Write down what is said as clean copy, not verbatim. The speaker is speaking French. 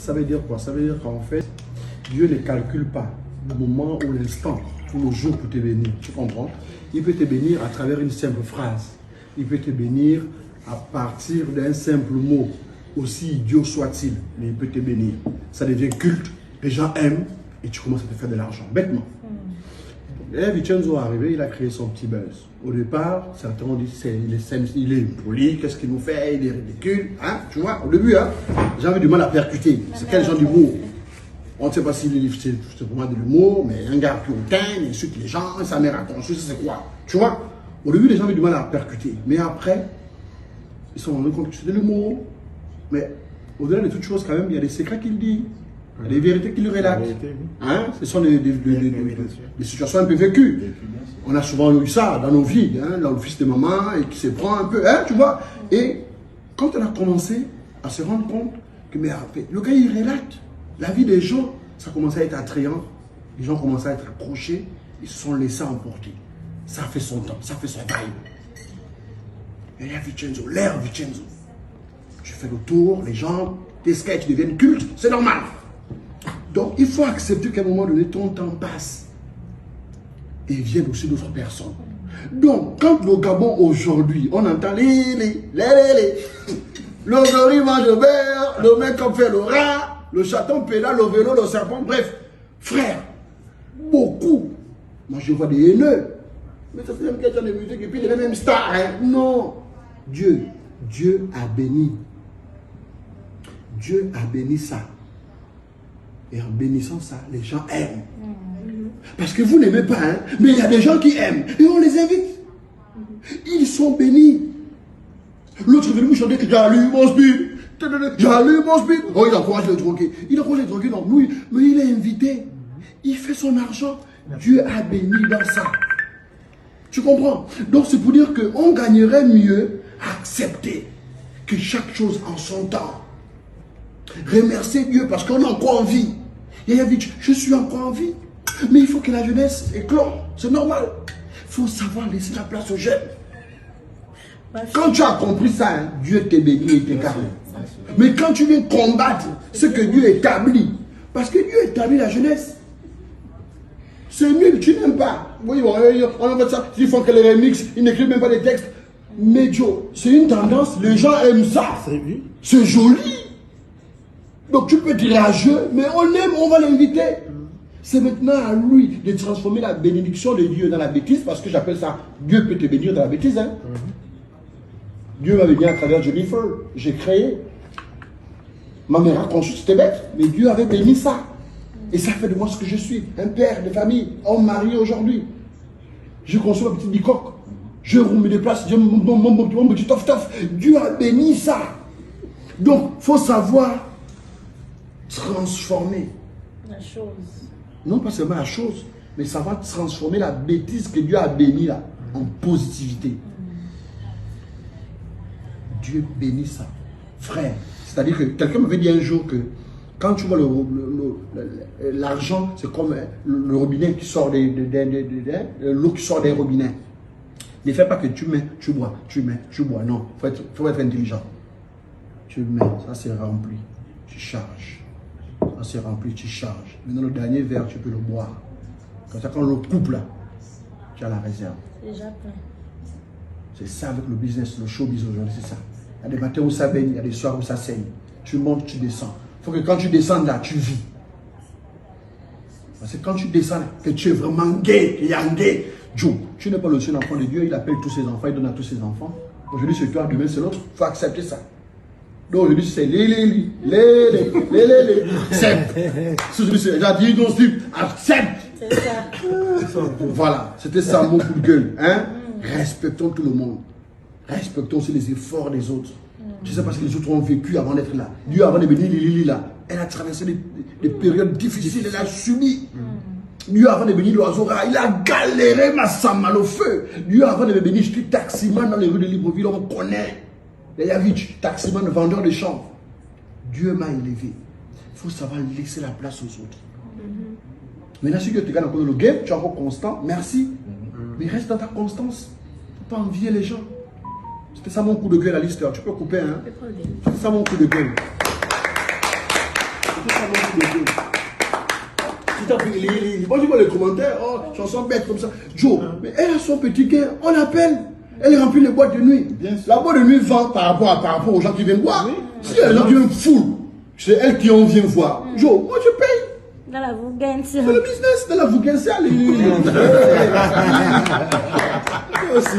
ça veut dire quoi? Ça veut dire qu'en fait, Dieu ne calcule pas le moment ou l'instant ou le jour pour te bénir. Tu comprends? Il peut te bénir à travers une simple phrase. Il peut te bénir à partir d'un simple mot. Aussi idiot soit-il, mais il peut te bénir. Ça devient culte, les gens aiment et tu commences à te faire de l'argent, bêtement. Et Vincenzo est arrivé, il a créé son petit buzz. Au départ, certains ont dit il est impoli, qu'est-ce qu'il nous fait, il est ridicule. Hein? Tu vois, au début, hein, j'avais du mal à percuter. C'est quel genre d'humour? On ne sait pas s'il est vraiment de l'humour, mais un gars plus hautain, il insulte les gens, sa mère a conçu, ça c'est quoi? Tu vois? Au début, les gens avaient du mal à percuter. Mais après, ils se sont rendus compte que c'était de l'humour. Mais au-delà de toute chose, quand même, il y a des secrets qu'il dit. Il y a des vérités qu'il relate. Hein? Ce sont des situations un peu vécues. On a souvent eu ça dans nos vies. Hein? Là, le fils de maman et qui se prend un peu, hein, tu vois. Et quand on a commencé à se rendre compte que mais, le gars, il relate. La vie des gens, ça commençait à être attrayant. Les gens commençaient à être accrochés. Ils se sont laissés emporter. Ça fait son temps, ça fait son vibe. Et là, Vincenzo, l'air Vincenzo. Tu fais le tour, les gens, tes sketchs deviennent cultes, c'est normal. Donc, il faut accepter qu'à un moment donné, ton temps passe. Et viennent aussi d'autres personnes. Donc, quand le Gabon aujourd'hui, on entend les. Le mange le beurre, le mec comme fait le rat, le chaton pédale, le vélo, le serpent, bref. Frère, beaucoup. Moi, je vois des haineux. Mais ça, c'est même quelqu'un de musique et puis les mêmes stars. Hein? Non. Dieu a béni. Dieu a béni ça. Et en bénissant ça, les gens aiment. Parce que vous n'aimez pas, hein? Mais il y a des gens qui aiment. Et on les invite. Ils sont bénis. L'autre est venu me chanter que j'allume mon speed. J'allume mon speed. Oh, il encourage les drogués. Il encourage les drogués, non. Oui, mais il est invité. Il fait son argent. Dieu a béni dans ça. Tu comprends? Donc c'est pour dire qu'on gagnerait mieux à accepter que chaque chose en son temps. Remercier Dieu parce qu'on a encore envie. Et il a dit, je suis encore en vie. Mais il faut que la jeunesse éclore. C'est normal. Il faut savoir laisser la place aux jeunes. Quand tu as compris ça, hein, Dieu t'est béni et t'est gardé. Mais quand tu viens combattre ce que Dieu établit, parce que Dieu établit la jeunesse, c'est nul, tu n'aimes pas. Oui, bon, on en fait ça. Ils font que les remixes, ils n'écrivent même pas des textes. Mais Dieu, c'est une tendance, les gens aiment ça. C'est joli. Donc tu peux être rageux, mais on aime, on va l'inviter. C'est maintenant à lui de transformer la bénédiction de Dieu dans la bêtise, parce que j'appelle ça, Dieu peut te bénir dans la bêtise. Hein? Dieu m'a béni à travers Jennifer, j'ai créé. Ma mère a conçu, c'était bête, mais Dieu avait béni ça. Et ça fait de moi ce que je suis, un père de famille, homme marié aujourd'hui. Je construis ma petite bicoque, je me déplace, mon petit tof-tof. Dieu a béni ça. Donc, il faut savoir transformer la chose. Non pas seulement la chose, mais ça va transformer la bêtise que Dieu a bénie là en positivité. Dieu bénit ça. Frère, c'est-à-dire que quelqu'un m'avait dit un jour que quand tu vois l'argent, c'est comme le robinet qui sort l'eau qui sort des robinets. Ne fais pas que tu mets, tu bois, tu mets, tu bois. Non, il faut être intelligent. Tu mets, ça c'est rempli, tu charges. Ça c'est rempli, tu charges. Maintenant, le dernier verre, tu peux le boire. Comme ça, quand l'eau coupe là, tu as la réserve. C'est déjà plein. C'est ça avec le business, le showbiz aujourd'hui, c'est ça. Il y a des matins où ça baigne, il y a des soirs où ça saigne. Tu montes, tu descends. Il faut que quand tu descends là, tu vis. Parce que quand tu descends là, que tu es vraiment gay, qu'il y a un gay, Joe, tu n'es pas le seul enfant de Dieu, il appelle tous ses enfants, il donne à tous ses enfants. Aujourd'hui c'est toi, demain c'est l'autre, il faut accepter ça. Donc aujourd'hui c'est les. Accepte. J'ai dit non, Steve, accepte. C'est ça. Voilà, c'était ça mon coup de gueule. Hein? Respectons tout le monde. Respectons aussi les efforts des autres. Tu sais parce que les autres ont vécu avant d'être là. Dieu avant de venir Lili là, elle a traversé des périodes difficiles, elle a subi. Dieu avant de venir l'oiseau rare, il a galéré ma samal au feu. Dieu avant de venir, je suis taximan dans les rues de Libreville, on me connaît. Yavich, taximan, vendeur de champs. Dieu m'a élevé. Il faut savoir laisser la place aux autres. Maintenant, si Dieu te gagne encore le game, tu es encore constant, merci. Mais reste dans ta constance. Il ne faut pas envier les gens. C'était ça mon coup de gueule à l'histoire. Tu peux couper, hein? C'était ça mon coup de gueule. C'est ça mon bébé. Moi je vois les commentaires, oh, chanson bête comme ça. Joe, mais elle a son petit cœur, on l'appelle. Elle remplit les boîtes de nuit. La boîte de nuit vend par rapport aux gens qui viennent voir. Si les gens qui viennent full, c'est elle qui en vient voir. Joe, moi je paye. Dans la Vougaine, C'est le business, dans la Vougaine, c'est aussi.